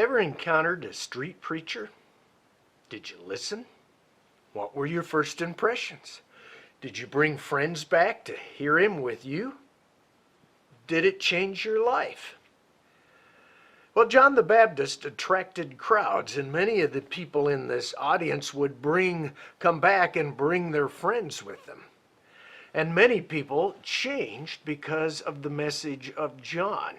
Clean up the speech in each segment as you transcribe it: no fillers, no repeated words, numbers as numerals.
Ever encountered a street preacher? Did you listen? What were your first impressions? Did you bring friends back to hear him with you? Did it change your life? Well, John the Baptist attracted crowds, and many of the people in this audience would come back and bring their friends with them. And many people changed because of the message of John.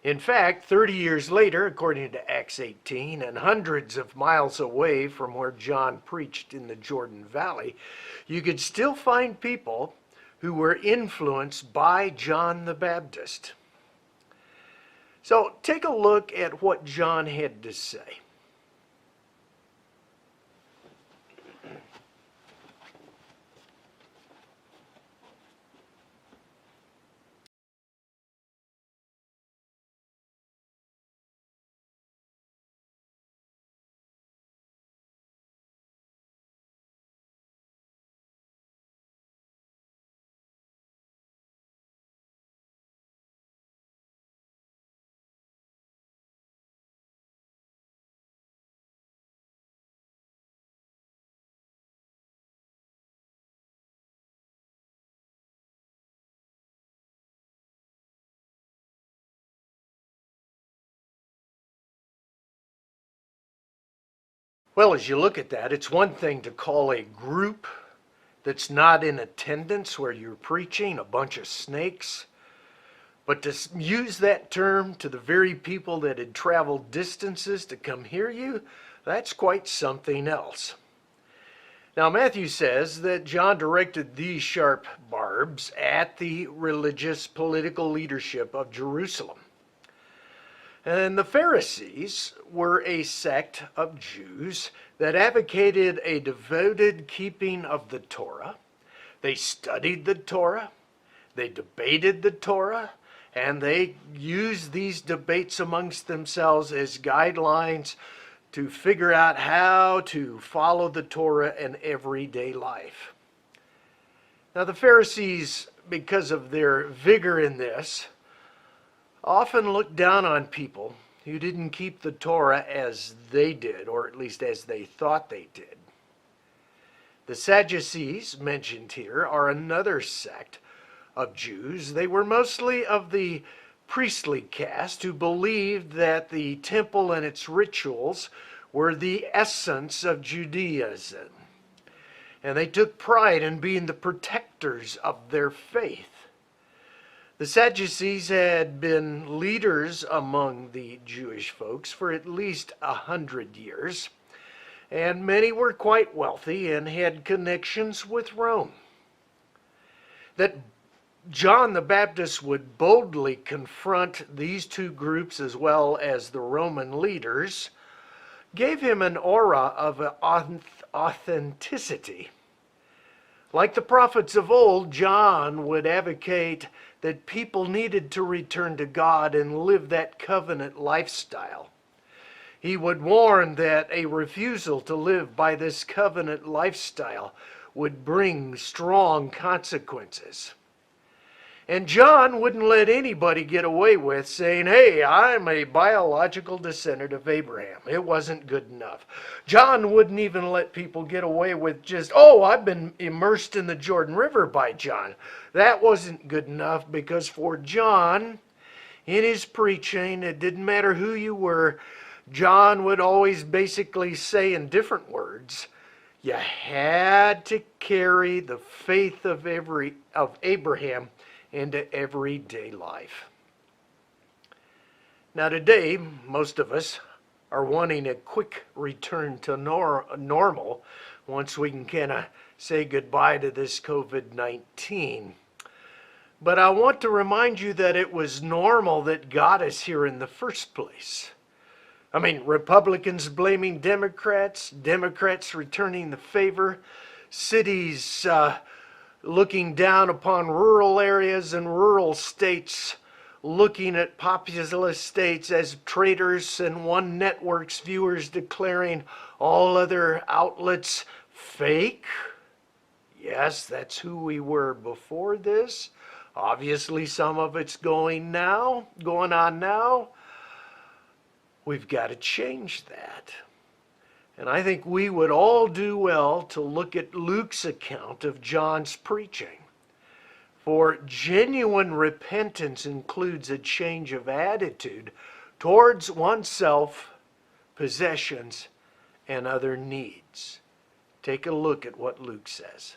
In fact, 30 years later, according to Acts 18, and hundreds of miles away from where John preached in the Jordan Valley, you could still find people who were influenced by John the Baptist. So take a look at what John had to say. Well, as you look at that, it's one thing to call a group that's not in attendance where you're preaching a bunch of snakes, but to use that term to the very people that had traveled distances to come hear you, that's quite something else. Now, Matthew says that John directed these sharp barbs at the religious political leadership of Jerusalem. And the Pharisees were a sect of Jews that advocated a devoted keeping of the Torah. They studied the Torah, they debated the Torah, and they used these debates amongst themselves as guidelines to figure out how to follow the Torah in everyday life. Now, the Pharisees, because of their vigor in this, often looked down on people who didn't keep the Torah as they did, or at least as they thought they did. The Sadducees, mentioned here, are another sect of Jews. They were mostly of the priestly caste who believed that the temple and its rituals were the essence of Judaism. And they took pride in being the protectors of their faith. The Sadducees had been leaders among the Jewish folks for at least 100 years, and many were quite wealthy and had connections with Rome. That John the Baptist would boldly confront these two groups as well as the Roman leaders gave him an aura of authenticity. Like the prophets of old, John would advocate that people needed to return to God and live that covenant lifestyle. He would warn that a refusal to live by this covenant lifestyle would bring strong consequences. And John wouldn't let anybody get away with saying, hey, I'm a biological descendant of Abraham. It wasn't good enough. John wouldn't even let people get away with just, oh, I've been immersed in the Jordan River by John. That wasn't good enough, because for John, in his preaching, it didn't matter who you were, John would always basically say in different words, you had to carry the faith of Abraham into everyday life. Now today, most of us are wanting a quick return to normal once we can kind of say goodbye to this COVID-19. But I want to remind you that it was normal that got us here in the first place. I mean, Republicans blaming Democrats, Democrats returning the favor, cities looking down upon rural areas and rural states, looking at populous states as traitors, and one network's viewers declaring all other outlets fake. Yes, that's who we were before this. Obviously, some of it's going on now. we've got to change that. And I think we would all do well to look at Luke's account of John's preaching. For genuine repentance includes a change of attitude towards oneself, possessions, and other needs. Take a look at what Luke says.